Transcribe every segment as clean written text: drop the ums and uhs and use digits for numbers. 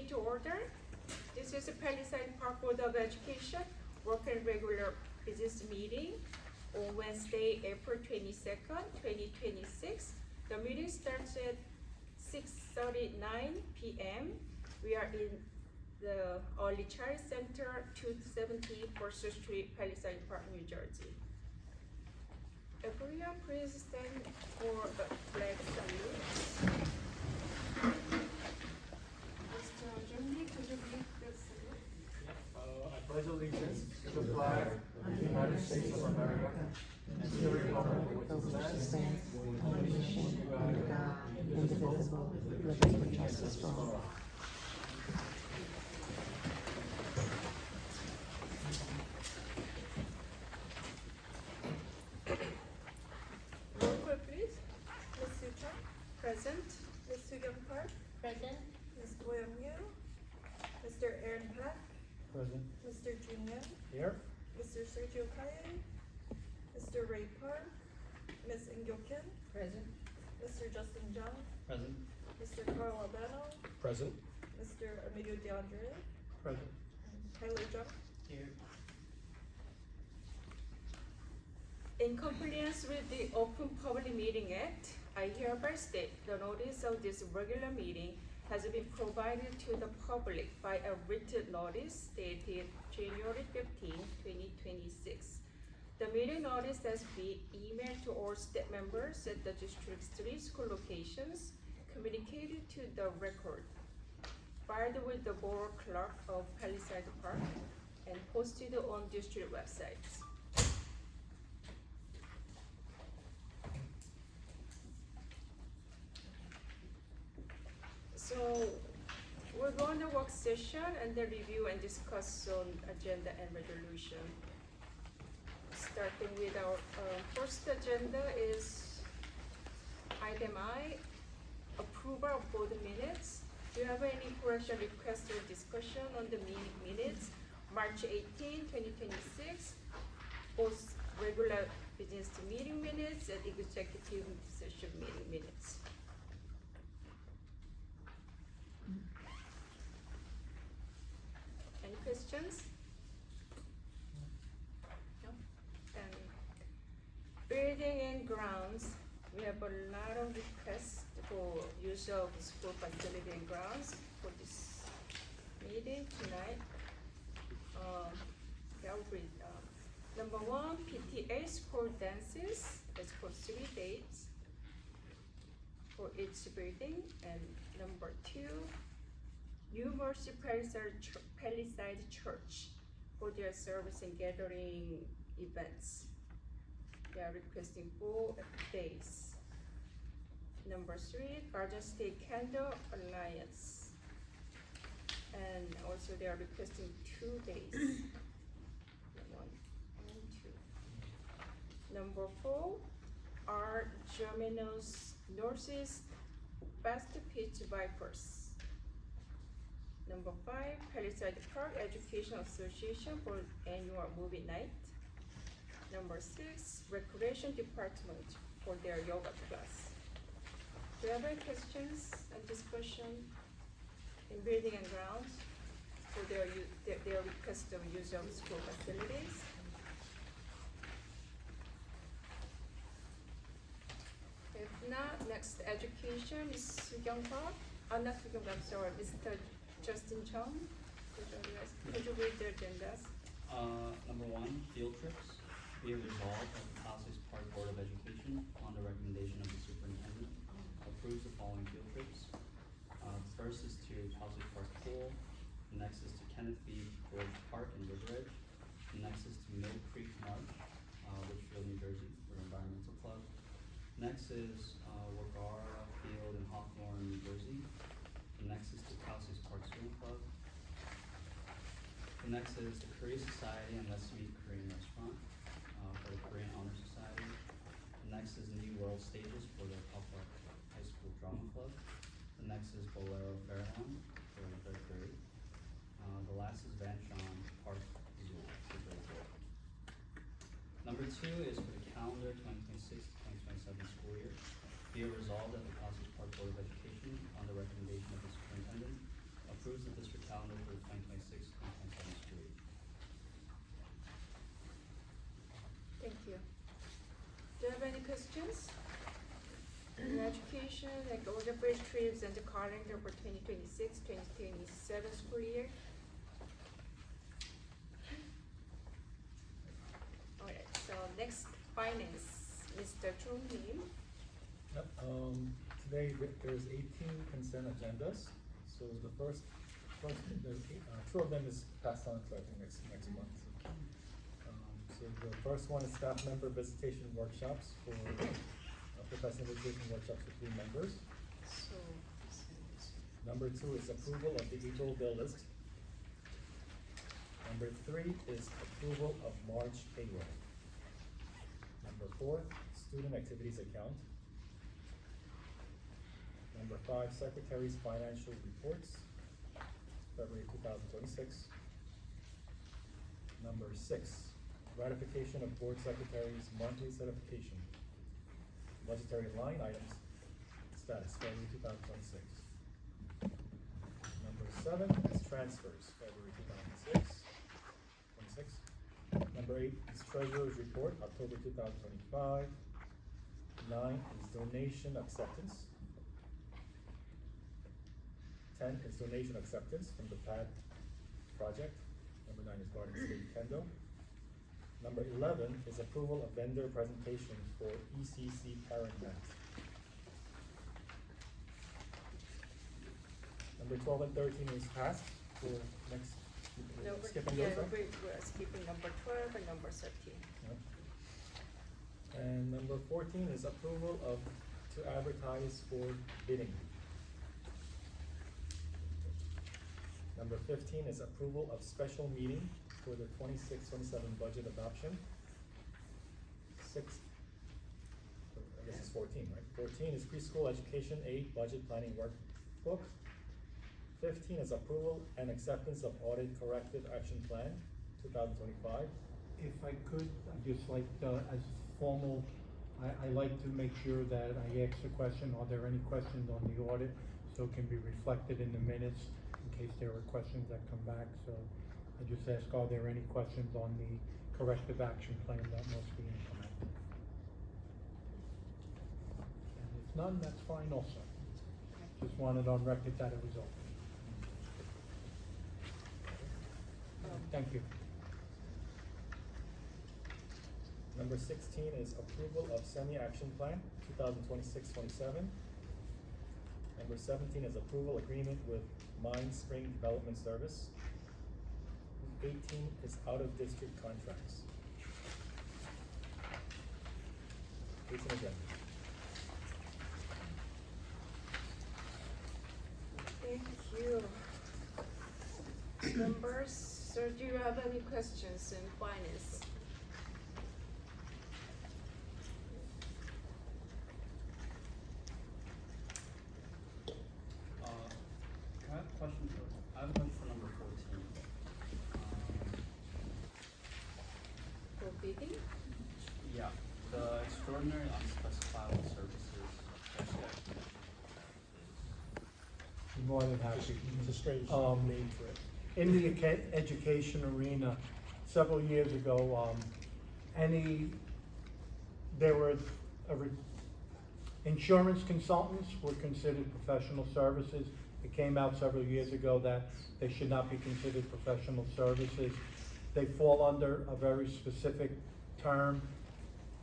Meeting to order. This is the Palisades Park Board of Education work and regular business meeting on Wednesday, April 22nd, 2026. The meeting starts at 6:39 p.m. We are in the Early Child Center, 270 First Street, Palisades Park, New Jersey. Everyone, please stand for the flag salute. Mr. Jungli, could you read the salute? I pledge allegiance to the flag of the United States of America and to the republic for which it stands, one nation, under God, indivisible, with liberty and justice for all. Roll call, please. Ms. Sucha, present. Ms. Soo-Young Park, Present. Ms. Boyoung Yoo, Mr. Aaron Park, Present. Mr. Jun Young, Here. Mr. Sergio Kaye, Mr. Ray Park, Ms. In-Gyo Kim, Present. Mr. Justin Jung, Present. Mr. Carl Albano, Present. Mr. Emilio DeAndre, Present. Tyler Jung. Here. In compliance with the Open Public Meeting Act, I hereby state the notice of this regular meeting has been provided to the public by a written notice dated January 15, 2026. The meeting notice has been emailed to all staff members at the District's 3 school locations, communicated to the record, filed with the Borough Clerk of Palisades Park, and posted on district websites. So we're going to work session and then review and discuss on agenda and resolution. Starting with our first agenda is item I, approval of board minutes. Do you have any correction, request, or discussion on the minutes, March 18, 2026, both regular business meeting minutes and executive session meeting minutes? Any questions? No? Then building and grounds, we have a lot of requests for use of school facility and grounds for this meeting tonight. I'll read. Number 1, PTA school dances. It's for 3 days for each building. And number 2, New Mercy Palisades Church for their service and gathering events. They are requesting 4 days. Number 3, Garden State Candle Alliance. And also they are requesting 2 days. 1 and 2. Number 4, are Germanos Northeast Fast Pitch Vipers. Number 5, Palisades Park Education Association for annual movie night. Number 6, Recreation Department for their yoga class. Do you have any questions and discussion in building and grounds for their request of use of school facilities? If not, next education is Soo-Young Park. Not Soo-Young, I'm sorry, Mr. Justin Chung. Could you read the agendas? Number 1, field trips. Be it resolved that the Palisades Park Board of Education, on the recommendation of the superintendent, approves the following field trips. The first is to Palisades Park Pool. The next is to Kenneth B. George Park in River Edge. The next is to Mill Creek Marsh, Litchfield, New Jersey, for Environmental Club. Next is Wagara Field in Hawthorne, New Jersey. The next is to Palisades Park Swim Club. The next is the Korea Society and Let's Meet Korean Restaurant for the Korean Honor Society. The next is New World Stages for the Hawthorne High School Drama Club. The next is Bolero Fairlawn for the 3rd grade. The last is Van Shawn Park Zoo for grade 4. Number 2 is for the calendar 2026-2027 school year. Be it resolved that the Palisades Park Board of Education, on the recommendation of the superintendent, approves the district calendar for the 2026-2027 school year. Thank you. Do you have any questions? In education, like all the bridge trips and the calendar for 2026-2027 school year? Alright, so next, finance, Mr. Chung Lim. Yep, today there's 18 consent agendas, so the first, there's two of them is passed on to I think next month. So the first one is staff member visitation workshops for, professional visitation workshops for 3 members. So, Number 2 is approval of the April bill list. Number 3 is approval of March payroll. Number 4, student activities account. Number 5, secretary's financial reports, February 2026. Number 6, ratification of board secretary's monthly certification. Budgetary line items, status, February 2026. Number 7 is transfers, February 26. Number 8 is treasurer's report, October 2025. 9 is donation acceptance. 10 is donation acceptance from the PAD project. Number 9 is Garden State Kendo. Number 11 is approval of vendor presentation for ECC parent grant. Number 12 and 13 is passed for next, skipping those, right? we're skipping number 12 and number 13. Yep. And number 14 is approval of, to advertise for bidding. Number 15 is approval of special meeting for the 26-27 budget adoption. 6, I guess it's 14, right? 14 is preschool education aid budget planning workbook. 15 is approval and acceptance of audit corrective action plan 2025. If I could, I'd just like, as formal, I like to make sure that I ask the question, are there any questions on the audit? So it can be reflected in the minutes in case there are questions that come back. So I just ask, are there any questions on the corrective action plan that must be implemented? And if none, that's fine also. Just wanted on record that it was open. Thank you. Number 16 is approval of semi-action plan 2026-27. Number 17 is approval agreement with Mine Spring Development Service. 18 is out-of-district contracts. 18 again. Thank you. Members, so do you have any questions in finance? Can I have a question I have a question for number 14. For bidding? Yeah, the extraordinary unspecifiable services. I'm more than happy. It's a strange Um, name for it. In the education arena, several years ago, insurance consultants were considered professional services. It came out several years ago that they should not be considered professional services. They fall under a very specific term,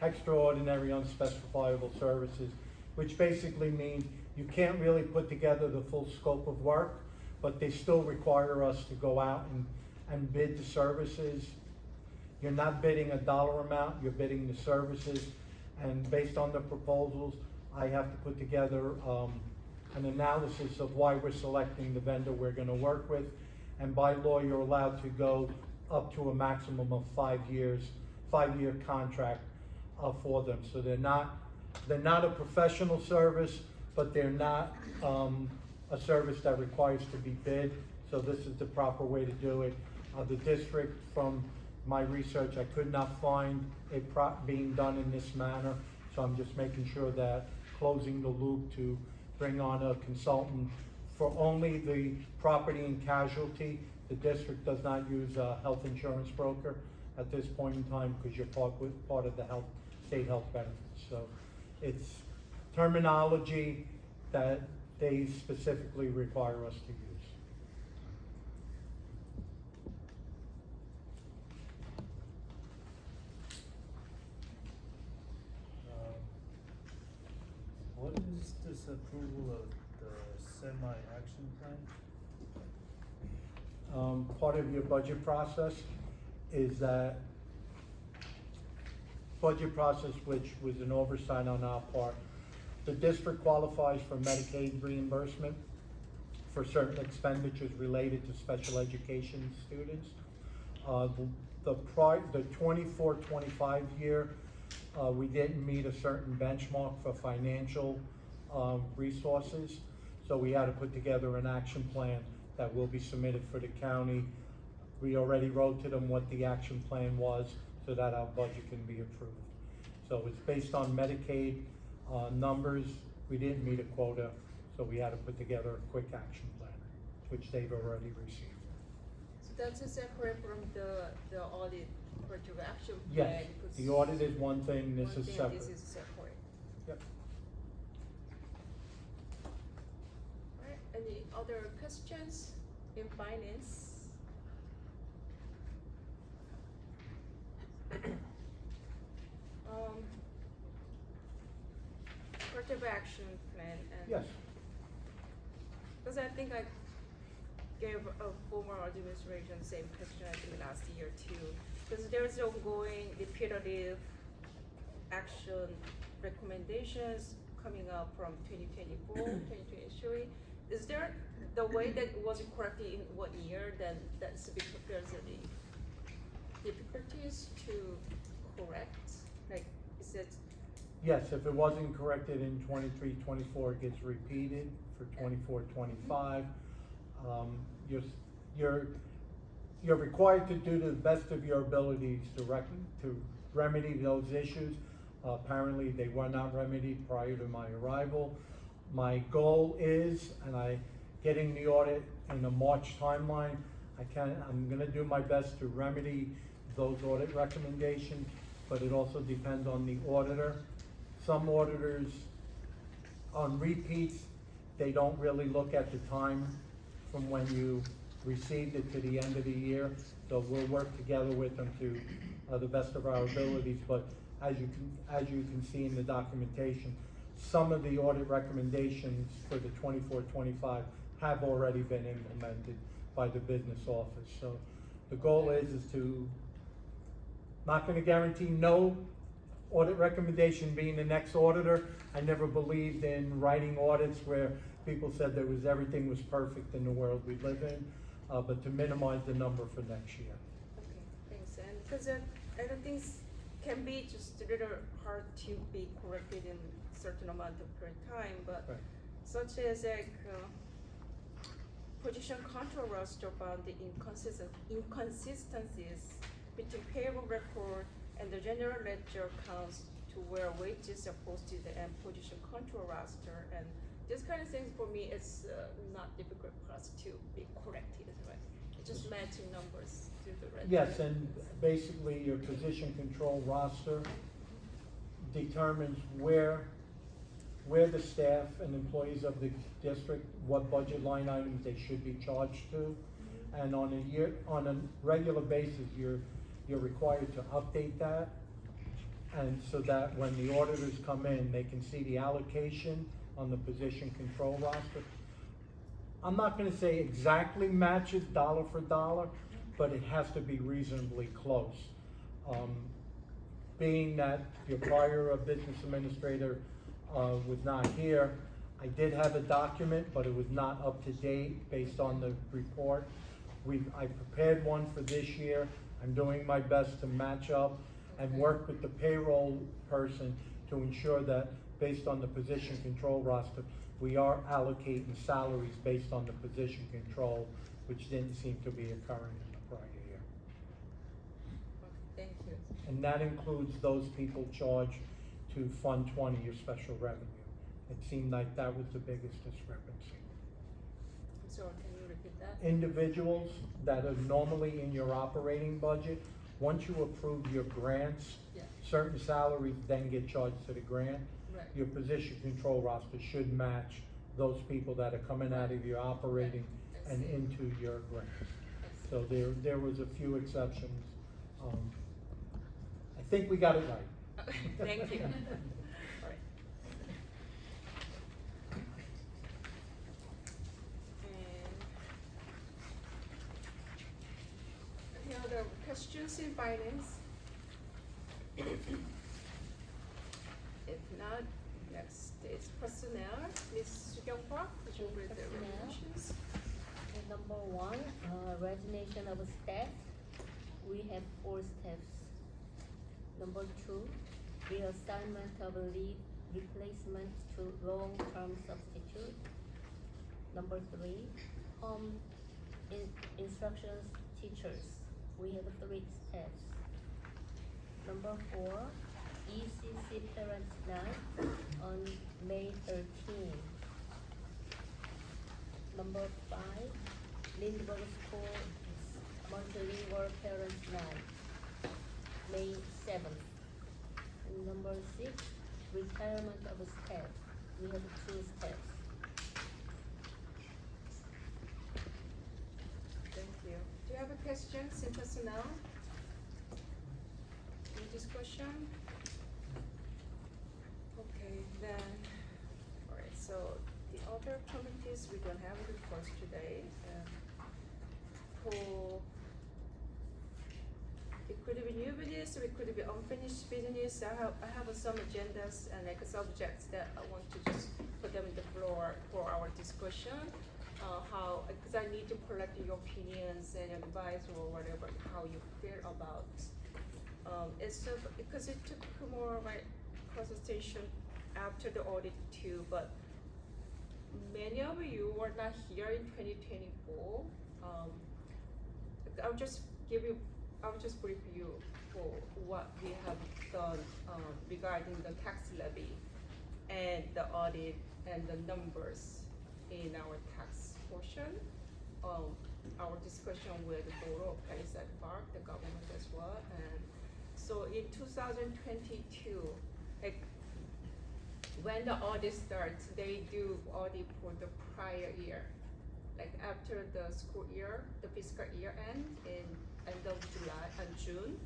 extraordinary unspecifiable services, which basically means you can't really put together the full scope of work, but they still require us to go out and bid the services. You're not bidding a dollar amount, you're bidding the services, and based on the proposals, I have to put together an analysis of why we're selecting the vendor we're gonna work with, and by law, you're allowed to go up to a maximum of 5 years, 5-year contract for them. So they're not a professional service, but they're not a service that requires to be bid, so this is the proper way to do it. The district, from my research, I could not find it being done in this manner, so I'm just making sure that closing the loop to bring on a consultant for only the property and casualty. The district does not use a health insurance broker at this point in time because you're part of the state health benefits. So it's terminology that they specifically require us to use. What is this approval of the semi-action plan? Part of your budget process is that budget process, which was an oversight on our part. The district qualifies for Medicaid reimbursement for certain expenditures related to special education students. The 24-25 year, we didn't meet a certain benchmark for financial resources, so we had to put together an action plan that will be submitted for the county. We already wrote to them what the action plan was so that our budget can be approved. So it's based on Medicaid numbers. We didn't meet a quota, so we had to put together a quick action plan, which they've already received. So that's separate from the audit corrective action plan? Yes, because the audit is one thing, this is separate. This is separate. Yep. Alright, any other questions in finance? Corrective action plan and. Yes, Because I think I gave a former administration the same question I think last year too. Because there's ongoing repetitive action recommendations coming up from 2024, 2023. Is there the way that it was corrected in what year, then that's because there's any difficulties to correct? Like, is it? yes, if it wasn't corrected in 23-24, it gets repeated for 24-25. You're required to do the best of your abilities to remedy those issues. Apparently, they were not remedied prior to my arrival. My goal is, getting the audit in a March timeline. I'm gonna do my best to remedy those audit recommendations, but it also depends on the auditor. Some auditors, on repeats, they don't really look at the time from when you received it to the end of the year. So we'll work together with them to the best of our abilities, but as you can see in the documentation, some of the audit recommendations for the 24-25 have already been implemented by the business office. So the goal is to, not gonna guarantee no audit recommendation being the next auditor. I never believed in writing audits where people said everything was perfect in the world we live in, but to minimize the number for next year. Okay, thanks. And because other things can be just a little hard to be corrected in a certain amount of per time, but Right. such as position control roster found the inconsistencies between payroll record and the general ledger accounts to where wages are posted and position control roster, and this kind of things for me is not difficult for us to be corrected, right? It's just matching numbers to the red. Yes, and basically your position control roster determines where the staff and employees of the district, what budget line items they should be charged to. And on a regular basis, you're required to update that. And so that when the auditors come in, they can see the allocation on the position control roster. I'm not gonna say exactly matches dollar for dollar, but it has to be reasonably close. Being that your prior business administrator was not here, I did have a document, but it was not up to date based on the report. I prepared one for this year. I'm doing my best to match up and work with the payroll person to ensure that based on the position control roster, we are allocating salaries based on the position control, which didn't seem to be occurring in the prior year. Thank you. And that includes those people charged to Fund 20, your special revenue. It seemed like that was the biggest discrepancy. with that? individuals that are normally in your operating budget, once you approve your grants, Yeah. certain salaries then get charged to the grant. Right. Your position control roster should match those people that are coming out of your operating I and see. into your grants. I see. So there was a few exceptions. I think we got it right. Thank you. All right. And any other questions in finance? If not, next is personnel. Ms. Sukyung Park, would you read the Personnel. resolutions? And number one, resignation of staff. We have 4 staffs. Number two, reassignment of leave replacement to long-term substitute. Number three, home instructions teachers. We have 3 staffs. Number four, ECC Parents Night on May 13. Number five, Lindbergh School Multilingual Parents Night, May 7th. And number 6, retirement of staff. We have 2 staffs. Thank you. Do you have a questions in personnel? Any discussion? Okay, then, all right, so the other committees, we don't have it for us today. For, it could be new business, or it could be unfinished business. I have some agendas and like subjects that I want to just put them in the floor for our discussion. How, because I need to collect your opinions and advice or whatever, how you feel about. It's because it took more like consultation after the audit too, but many of you were not here in 2024. I'll just brief you for what we have done regarding the tax levy and the audit and the numbers in our tax portion. Our discussion with the Board of Palisades Park, the government as well, and so in 2022, like when the audit starts, they do audit for the prior year, like after the school year, the fiscal year end in end of June,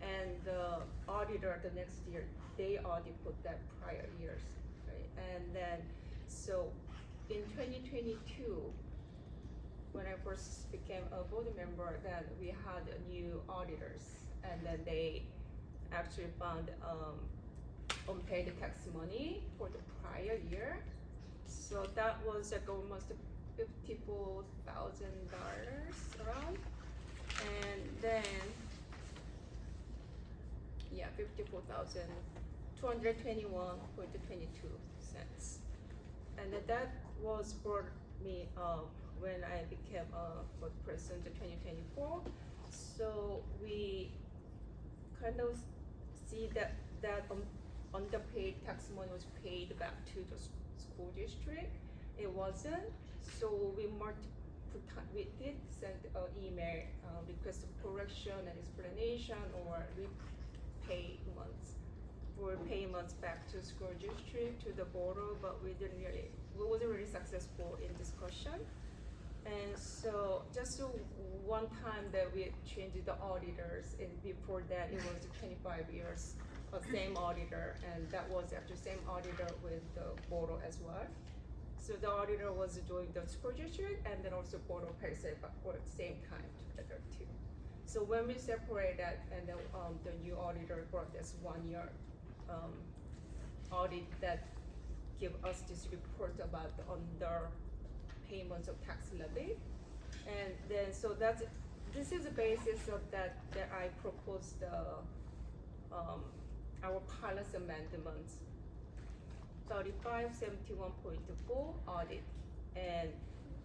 and the auditor the next year, they audit for that prior years, right? And then, so in 2022, when I first became a board member, then we had new auditors, and then they actually found unpaid tax money for the prior year. So that was like almost $54,000 around, and then yeah, 54,221.22 and that was for me when I became board president in 2024. So we kind of see that underpaid tax money was paid back to the school district. It wasn't, so we did send an email request of correction and explanation or payments back to school district, to the board, but we wasn't really successful in discussion. And so just one time that we changed the auditors, and before that it was 25 years of same auditor, and that was after same auditor with the board as well. So the auditor was doing the school district and then also board of Palisades at the same time together too. So when we separated, and then the new auditor brought this 1 year audit that give us this report about the underpayments of tax levy, and then so this is the basis of that I proposed our policy amendments 3571.4 audit, and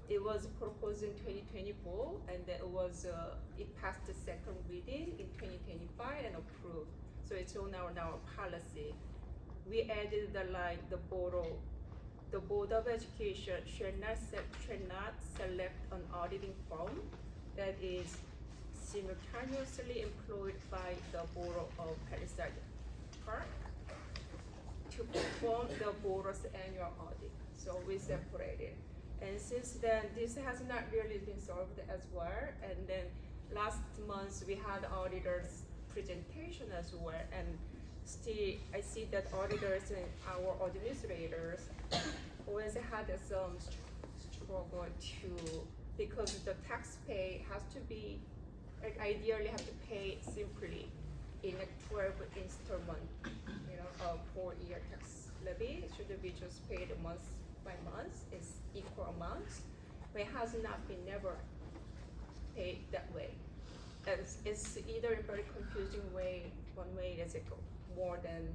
it was proposed in 2024, and then it passed the second reading in 2025 and approved. So it's on our policy. We added the line, the board the Board of Education should not select an auditing firm that is simultaneously employed by the Borough of Palisades Park to perform the board's annual audit. So we separated. And since then, this has not really been solved as well. And then last month, we had auditors presentation as well. And still, I see that auditors and our administrators always had some struggle because the tax pay has to be, like ideally have to pay simply in a 12 installment, a 4-year tax levy. It should be just paid month by month, it's equal amounts, but it has not been never paid that way. It's either a very confusing way, one way is it more than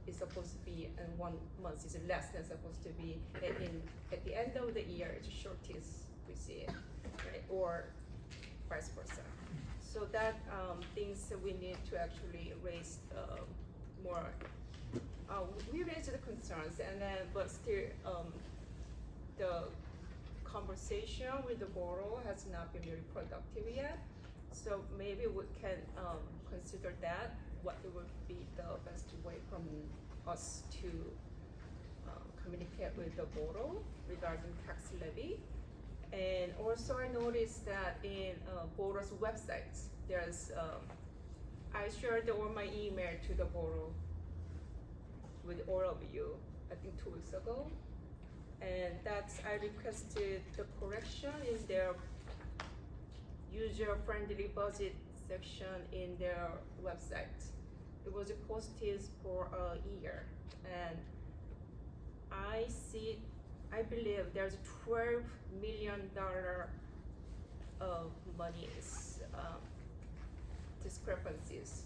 it's supposed to be, and 1 month is less than supposed to be, and at the end of the year, it's shortest we see it, right? Or vice versa. So that things that we need to actually raise more. We raised the concerns, and then but still the conversation with the borough has not been very productive yet. So maybe we can consider that what it would be the best way from us to communicate with the borough regarding tax levy. And also I noticed that in borough's websites, there's, I shared all my email to the borough with all of you, I think 2 weeks ago. And I requested the correction in their user-friendly budget section in their website. It was posted for a year, and I believe there's $12 million of monies discrepancies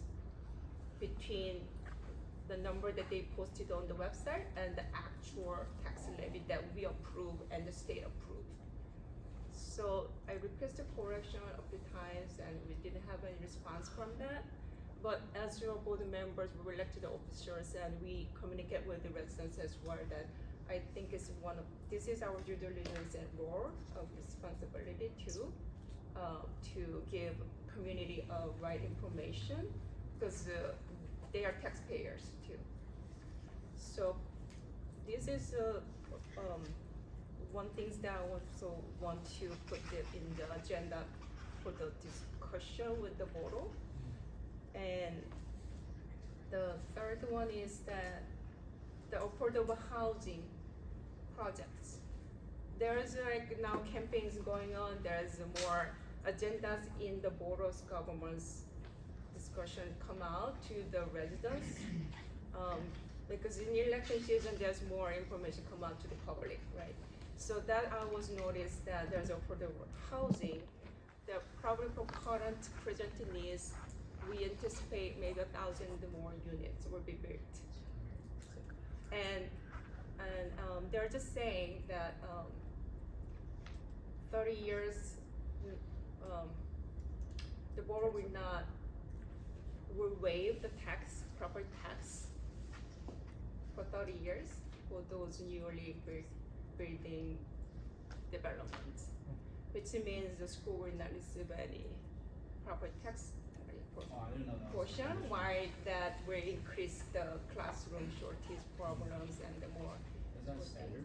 between the number that they posted on the website and the actual tax levy that we approve and the state approved. So I requested correction of the times, and we didn't have any response from that. But as your board members, we were elected officers, and we communicate with the residents as well that I think this is our due diligence and role of responsibility too, to give community right information, because they are taxpayers too. So this is one thing that I also want to put it in the agenda for the discussion with the borough. And the third one is that the affordable housing projects. There's now campaigns going on, there's more agendas in the borough's government's discussion come out to the residents. Because in the election season, there's more information come out to the public, right? So that I was noticed that there's affordable housing. The probably for current present needs, we anticipate maybe 1,000 more units will be built. And they're just saying that 30 years, the borough will waive the property tax for 30 years for those newly building developments, which means the school will not receive any property tax portion, while that will increase the classroom shortage problems and the more. Is that standard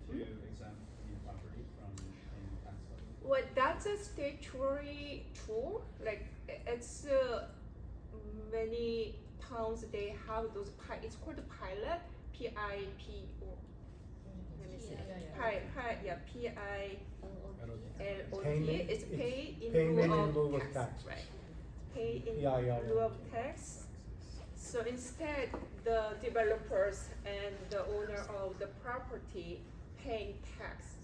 to exempt the property from paying tax levy? Well, that's a statutory tool. Like it's many towns they have those. It's called a pilot, PIP. Let me see. PILOT. It's paid in lieu of tax. Right. Pay in lieu of tax. So instead, the developers and the owner of the property paying tax.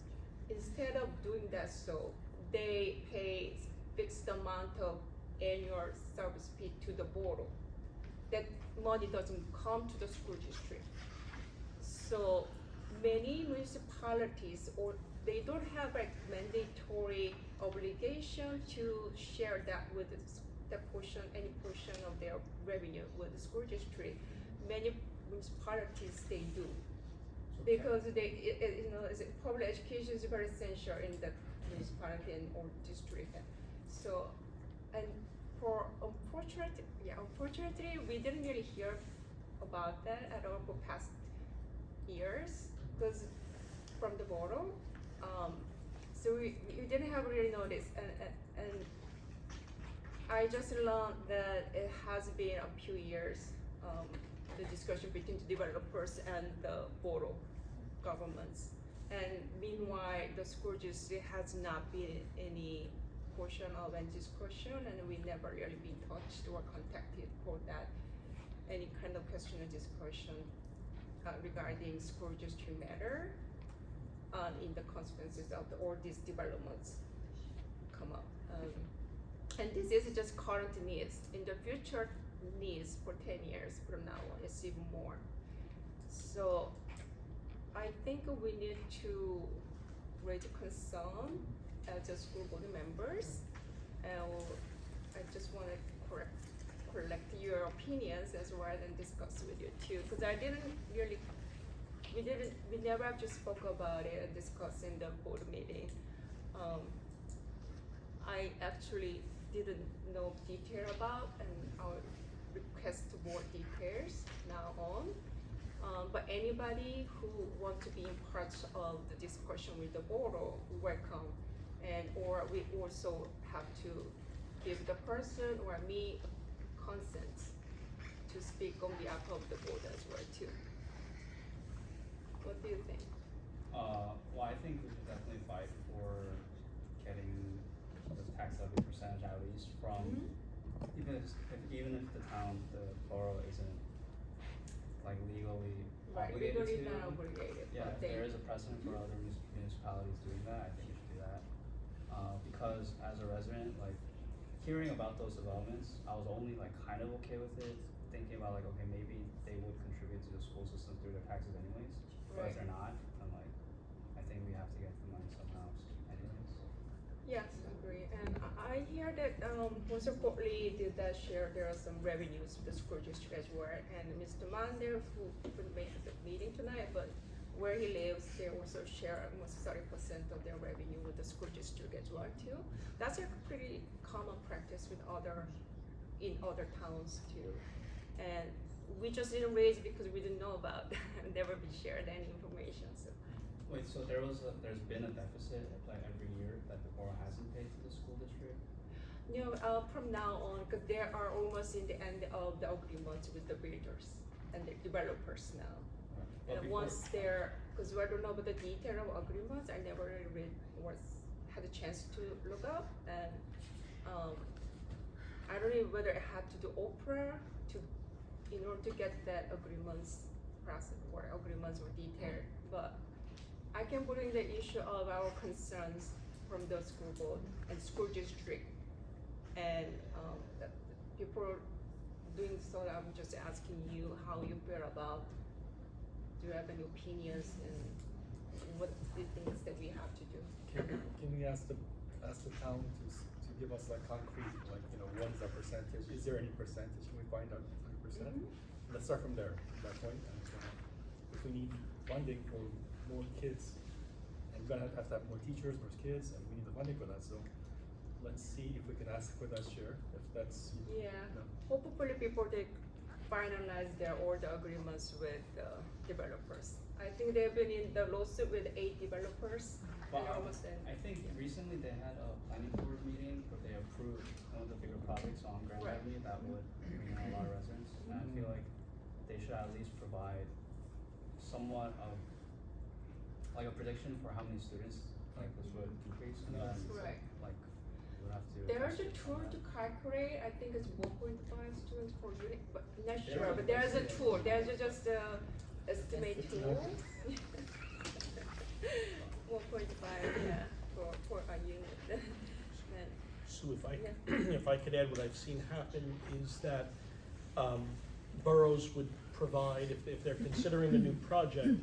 Instead of doing that, so they pay fixed amount of annual service fee to the borough. That money doesn't come to the school district. So many municipalities, or they don't have a mandatory obligation to share that with any portion of their revenue with the school district. Many municipalities, they do. because you know, public education is very essential in the municipality and or district. So, and unfortunately, we didn't really hear about that at all for past years, because from the bottom, so we didn't have really noticed, and I just learned that it has been a few years, the discussion between the developers and the borough governments. And meanwhile, the school district has not been any portion of any discussion, and we never really been touched or contacted for that, any kind of question or discussion regarding school district matter in the consequences of all these developments come up. And this is just current needs. In the future needs for 10 years from now on, it's even more. So I think we need to raise concern as a school board members. And I just want to collect your opinions as well and discuss with you too. Because we never just spoke about it and discussed in the board meeting. I actually didn't know detail about, and I'll request more details now on. But anybody who want to be in part of the discussion with the board, welcome. And or we also have to give the person or me consent to speak on behalf of the board as well too. What do you think? Well, I think we should definitely fight for getting the tax levy percentage at least from, even if the town, the borough isn't like legally obligated Legally to. not obligated. Yeah, but if there is a precedent for other municipalities doing that, I think we should do that. Because as a resident, like hearing about those developments, I was only like kind of okay with it, thinking about like, okay, maybe they would contribute to the school system through their taxes anyways. But if they're not, I'm like, I think we have to get the money somehow anyways. Yes, agree. And I hear that Mr. Cotley did that share there are some revenues with the school district as well. And Mr. Mander, who couldn't make the meeting tonight, but where he lives, they also share almost 30% of their revenue with the school district as well too. That's a pretty common practice with in other towns too. And we just didn't raise because we didn't know about never been shared any information. So. Wait, so there's been a deficit like every year that the borough hasn't paid to the school district? No, from now on, because they are almost in the end of the agreement with the builders and the developers now. But And once they're, because I don't know about the detail of agreements, I never really had a chance to look up, and I don't know whether I had to do Oprah in order to get that agreements process or agreements or detail, but I can bring the issue of our concerns from the school board and school district, and the people doing so. I'm just asking you how you feel about. Do you have any opinions and what the things that we have to do? Can we ask the town to give us like concrete, like, you know, what is our percentage? Is there any percentage? Can we find out 100%? Let's start from there, from that point. And if we need funding for more kids, and we're gonna have to have more teachers, more kids, and we need the funding for that. So let's see if we can ask for that share. If that's Yeah. No. Hopefully people they finalize all the agreements with developers. I think they've been in the lawsuit with 8 developers. But and almost then. I think recently they had a planning board meeting where they approved one of the bigger projects on Grand Right. Avenue that would bring in a lot of residents. And I feel like they should at least provide somewhat of like a prediction for how many students like this would increase, and then Right. like we would have to. There's a adjust it tool from to that. calculate, I think it's 1.5 students per unit, but not There sure, is but there's a a- tool, there's just a estimate tool. 1.5, yeah, for a unit. And, Sue, if I, Yeah. if I could add, what I've seen happen is that boroughs would provide, if they're considering a new project,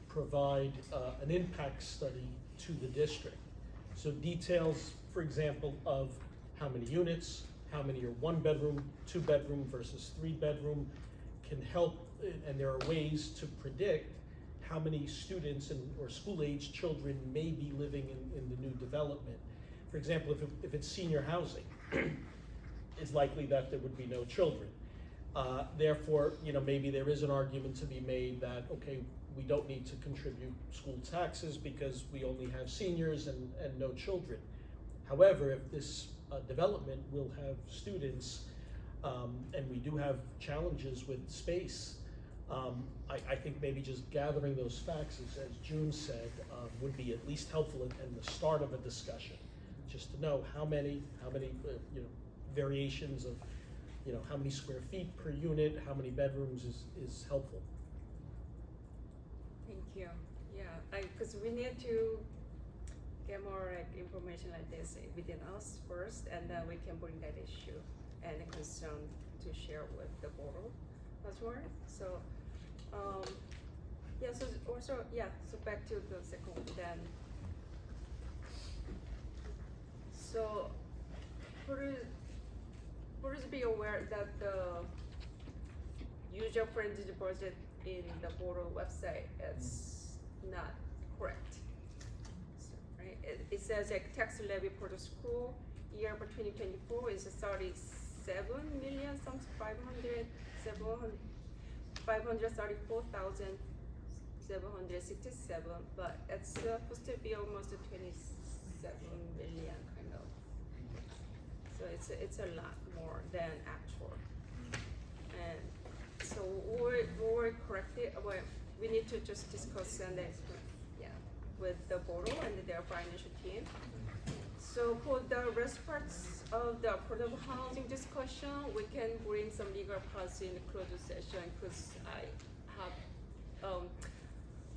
provide an impact study to the district. So details, for example, of how many units, how many are 1-bedroom, 2-bedroom versus 3-bedroom can help, and there are ways to predict how many students or school-age children may be living in the new development. For example, if it's senior housing, it's likely that there would be no children. Therefore, maybe there is an argument to be made that, okay, we don't need to contribute school taxes because we only have seniors and no children. However, if this development will have students, and we do have challenges with space, I think maybe just gathering those facts, as June said, would be at least helpful in the start of a discussion, just to know how many variations of, how many square feet per unit, how many bedrooms is helpful. Thank you. Yeah, because we need to get more information like this within us first, and then we can bring that issue and concern to share with the board as well. So, so back to the second one then. So, please be aware that the user-friendly budget in the board website is not correct. So, right? It says like tax levy for the school year for 2024 is 534,767, but it's supposed to be almost 27 million kind of. So it's a lot more than actual. And so we'll correct it. Well, we need to just discuss and with the board and their financial team. So for the rest parts of the affordable housing discussion, we can bring some legal policy in the closed session because I have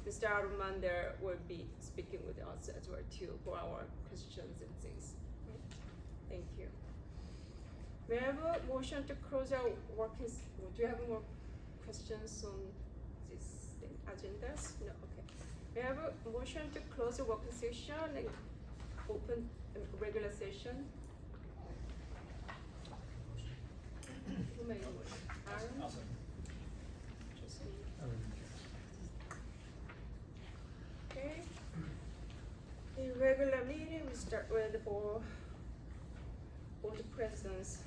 Mr. Armando will be speaking with us as well too for our questions and things. Thank you. May I have a motion to close our working? Do you have more questions on these agendas? No. Okay. May I have a motion to close the working session and open regular session? Who made a motion? Aaron? Okay. In regular meeting, we start with the board presidents.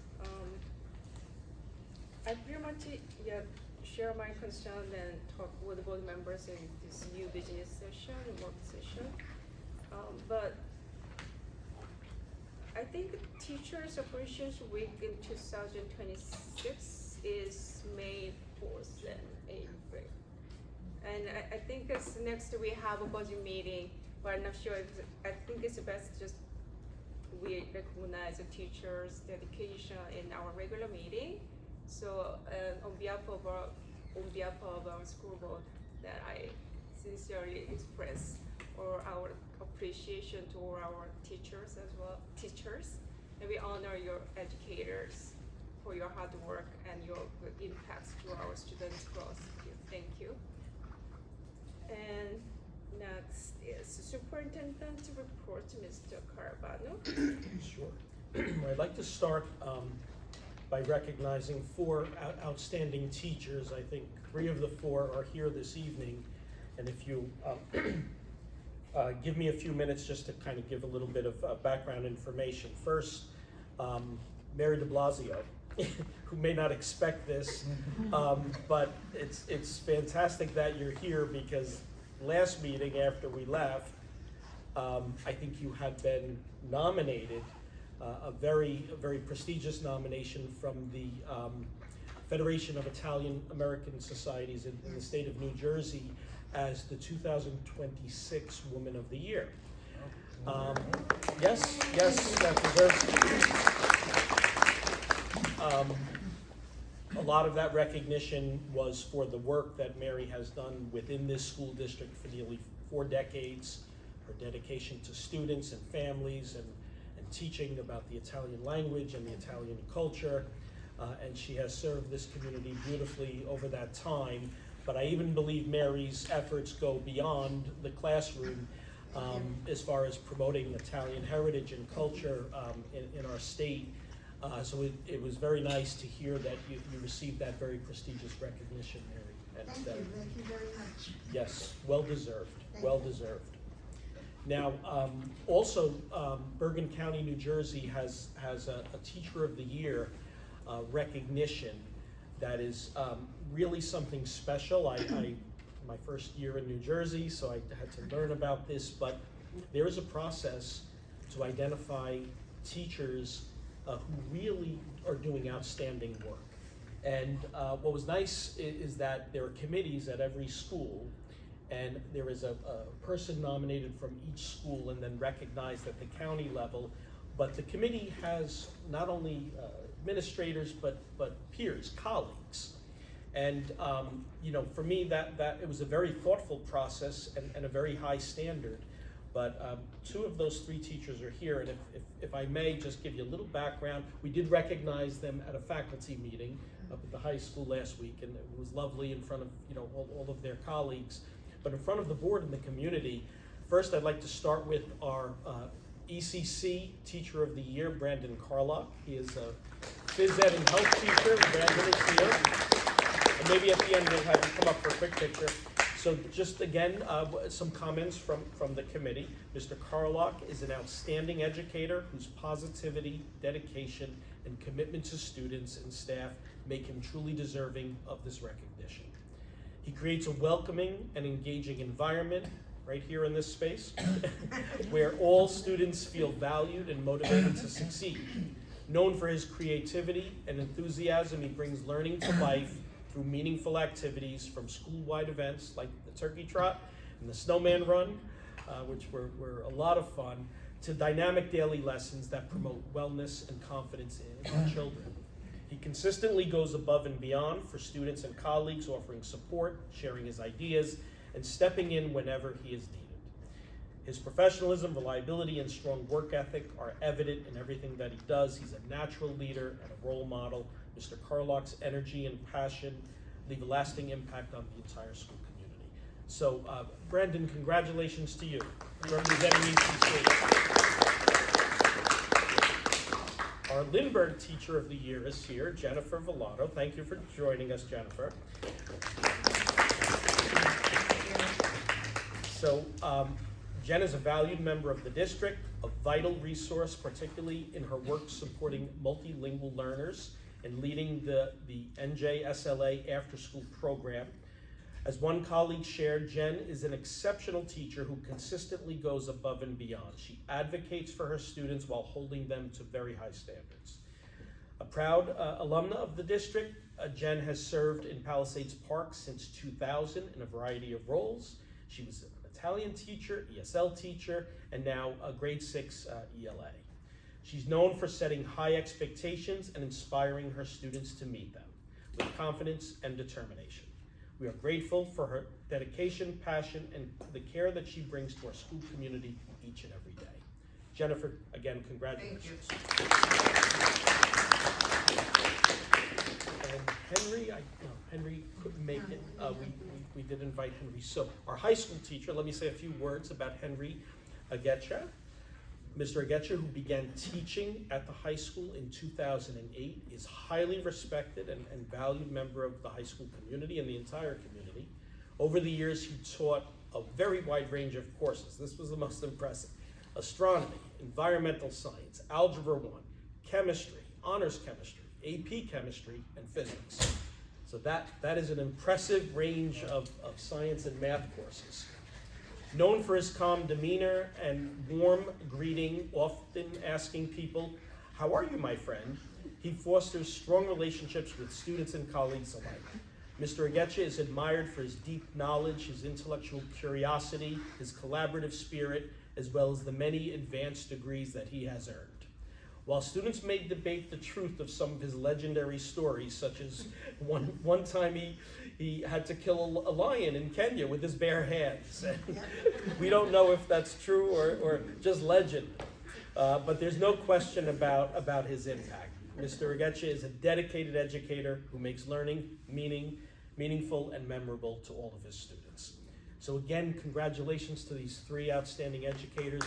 I pretty much share my concern and talk with the board members in this new business session, work session. But I think Teachers Appreciation Week in 2026 is May 4th and April. And I think it's next we have a budget meeting, but I'm not sure I think it's best just we recognize the teachers' dedication in our regular meeting. So on behalf of our school board, that I sincerely express our appreciation to all our teachers as well, and we honor your educators for your hard work and your impacts to our students' growth. Thank you. And next is Superintendent Report, Mr. Carabano. Sure. I'd like to start by recognizing 4 outstanding teachers. I think 3 of the 4 are here this evening. And if you give me a few minutes just to kind of give a little bit of background information. First, Mary de Blasio, who may not expect this, but it's fantastic that you're here because last meeting after we left, I think you had been nominated, a very prestigious nomination from the Federation of Italian American Societies in the state of New Jersey as the 2026 Woman of the Year. Yes, that deserves. A lot of that recognition was for the work that Mary has done within this school district for nearly 4 decades, her dedication to students and families and teaching about the Italian language and the Italian culture, and she has served this community beautifully over that time. But I even believe Mary's efforts go beyond the classroom as far as promoting Italian heritage and culture in our state. So it was very nice to hear that you received that very prestigious recognition, Mary. And, Thank you very much. yes, well deserved, Thank well you. deserved. Now, also, Bergen County, New Jersey has a Teacher of the Year recognition that is really something special. My first year in New Jersey, so I had to learn about this, but there is a process to identify teachers who really are doing outstanding work. And what was nice is that there are committees at every school, and there is a person nominated from each school and then recognized at the county level. But the committee has not only administrators, but peers, colleagues. And you know, for me, that it was a very thoughtful process and a very high standard. But two of those three teachers are here, and if I may just give you a little background, we did recognize them at a faculty meeting up at the high school last week, and it was lovely in front of, you know, all of their colleagues. But in front of the board and the community, first I'd like to start with our ECC Teacher of the Year, Brandon Carlock. He is a phys ed and health teacher. Brandon is here. And maybe at the end we'll have him come up for a quick picture. So just again, some comments from the committee. Mr. Carlock is an outstanding educator whose positivity, dedication, and commitment to students and staff make him truly deserving of this recognition. He creates a welcoming and engaging environment right here in this space where all students feel valued and motivated to succeed. Known for his creativity and enthusiasm, he brings learning to life through meaningful activities, from school-wide events like the Turkey Trot and the Snowman Run, which were a lot of fun, to dynamic daily lessons that promote wellness and confidence in our children. He consistently goes above and beyond for students and colleagues, offering support, sharing his ideas, and stepping in whenever he is needed. His professionalism, reliability, and strong work ethic are evident in everything that he does. He's a natural leader and a role model. Mr. Carlock's energy and passion leave a lasting impact on the entire school community. So, Brandon, congratulations to you for representing ECC. Our Lindbergh Teacher of the Year is here, Jennifer Villado. Thank you for joining us, Jennifer. So, Jen is a valued member of the district, a vital resource, particularly in her work supporting multilingual learners and leading the NJSLA after-school program. As one colleague shared, Jen is an exceptional teacher who consistently goes above and beyond. She advocates for her students while holding them to very high standards. A proud alumna of the district, Jen has served in Palisades Park since 2000 in a variety of roles. She was an Italian teacher, ESL teacher, and now a grade 6 ELA. She's known for setting high expectations and inspiring her students to meet them with confidence and determination. We are grateful for her dedication, passion, and the care that she brings to our school community each and every day. Jennifer, again, congratulations. And Henry, Henry couldn't make it. We did invite Henry. So our high school teacher, let me say a few words about Henry Agecha. Mr. Agecha, who began teaching at the high school in 2008, is highly respected and valued member of the high school community and the entire community. Over the years, he taught a very wide range of courses. This was the most impressive: astronomy, environmental science, algebra 1, chemistry, honors chemistry, AP chemistry, and physics. So that is an impressive range of science and math courses. Known for his calm demeanor and warm greeting, often asking people, "How are you, my friend?" he fosters strong relationships with students and colleagues alike. Mr. Agecha is admired for his deep knowledge, his intellectual curiosity, his collaborative spirit, as well as the many advanced degrees that he has earned. While students may debate the truth of some of his legendary stories, such as one time he had to kill a lion in Kenya with his bare hands. We don't know if that's true or just legend, but there's no question about his impact. Mr. Agecha is a dedicated educator who makes learning meaningful and memorable to all of his students. So again, congratulations to these three outstanding educators.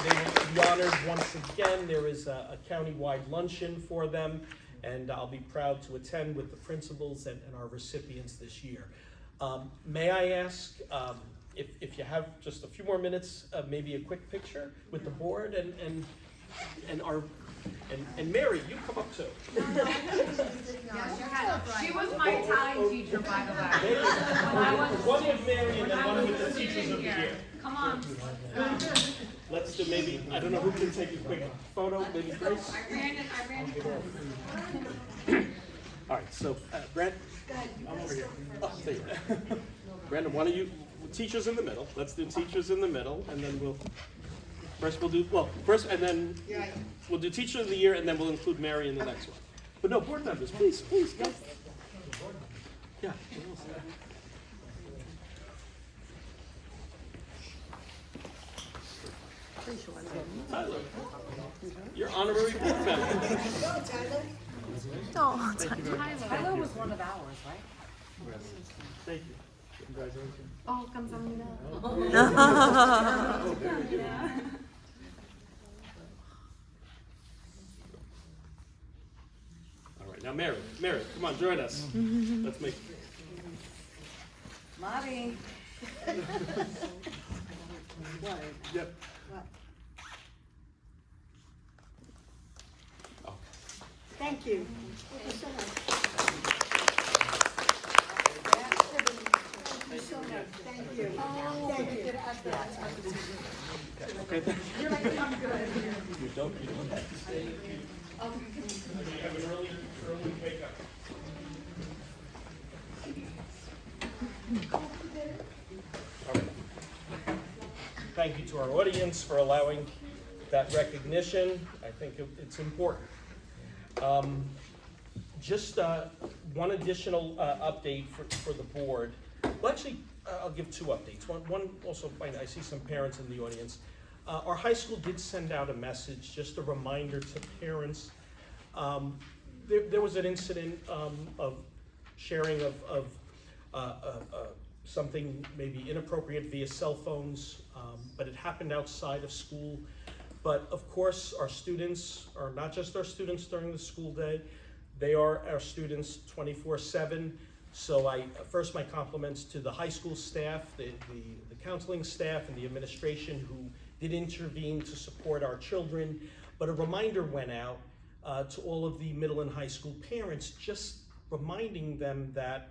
They will be honored once again. There is a county-wide luncheon for them, and I'll be proud to attend with the principals and our recipients this year. May I ask if you have just a few more minutes, maybe a quick picture with the board and Mary, you come up too. She was my Italian teacher, by the way. One with Mary and then one with the teachers of the year. Come on. Let's do maybe, I don't know who can take a quick photo, maybe Grace? I ran it. All right, so Brent, I'm over here. Oh, there you go. Brandon, why don't you, teachers in the middle. Let's do teachers in the middle, and then and then we'll do teacher of the year, and then we'll include Mary in the next one. But no, board members, please, go. Yeah. Tyler, your honorary board member. Tyler was one of ours, right? Thank you. Congratulations. Oh, 감사합니다. All right, now Mary, come on, join us. Let's make. Mari. Yep. Thank you. Thank you. Okay. You're like, I'm good. You don't. You have an early wake up. All right. Thank you to our audience for allowing that recognition. I think it's important. Just one additional update for the board. Well, actually, I'll give two updates. One also, I see some parents in the audience. Our high school did send out a message, just a reminder to parents. There was an incident of sharing of something maybe inappropriate via cell phones, but it happened outside of school. But of course, our students are not just our students during the school day, they are our students 24/7. So first my compliments to the high school staff, the counseling staff and the administration who did intervene to support our children. But a reminder went out to all of the middle and high school parents, just reminding them that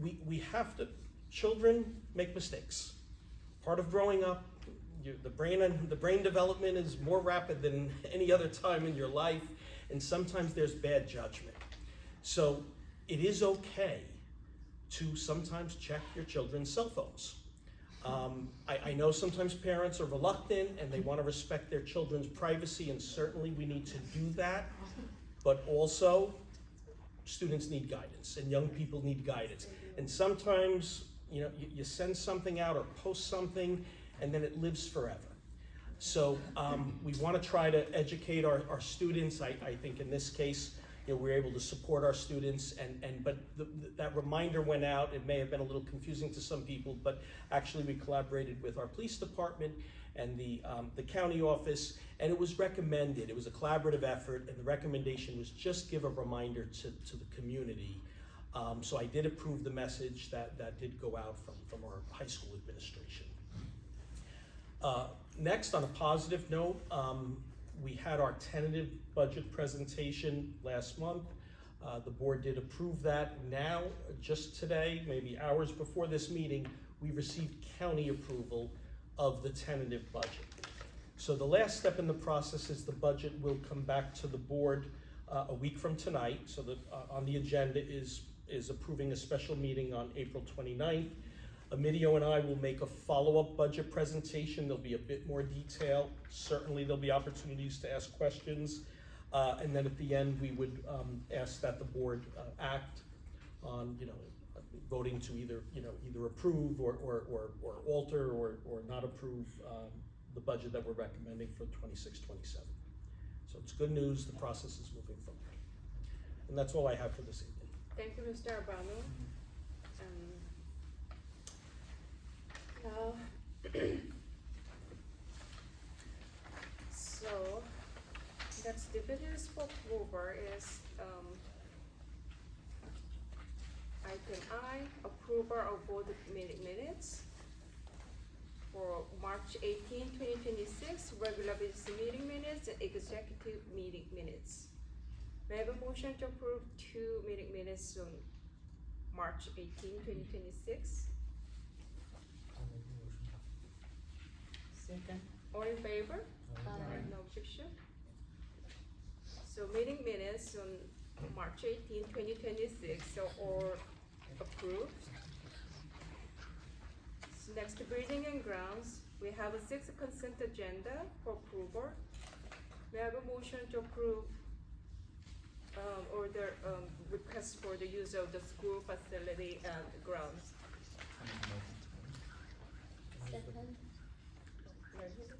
we have to, children make mistakes. Part of growing up, the brain development is more rapid than any other time in your life, and sometimes there's bad judgment. So it is okay to sometimes check your children's cell phones. I know sometimes parents are reluctant and they want to respect their children's privacy, and certainly we need to do that, but also students need guidance and young people need guidance. And sometimes, you send something out or post something and then it lives forever. So we want to try to educate our students. I think in this case, we're able to support our students, but that reminder went out. It may have been a little confusing to some people, but actually we collaborated with our police department and the county office, and it was recommended. It was a collaborative effort, and the recommendation was just give a reminder to the community. So I did approve the message that did go out from our high school administration. Next, on a positive note, we had our tentative budget presentation last month. The board did approve that. Now, just today, maybe hours before this meeting, we received county approval of the tentative budget. So the last step in the process is the budget will come back to the board a week from tonight. So that on the agenda is approving a special meeting on April 29th. Emilio and I will make a follow-up budget presentation. There'll be a bit more detail. Certainly there'll be opportunities to ask questions. And then at the end, we would ask that the board act on, voting to either approve or alter or not approve the budget that we're recommending for 26-27. So it's good news. The process is moving forward. And that's all I have for this evening. Thank you, Mr. Arbano. Now, so let's the business for approval is, item I, approval of board meeting minutes for March 18, 2026, regular business meeting minutes and executive meeting minutes. May I have a motion to approve 2 meeting minutes on March 18, 2026? Second. All in favor? Aye. No objection? So meeting minutes on March 18, 2026 are all approved. So next, building and grounds, we have a 6 consent agenda for approval. We have a motion to approve order request for the use of the school facility and grounds. Second. Mary, who's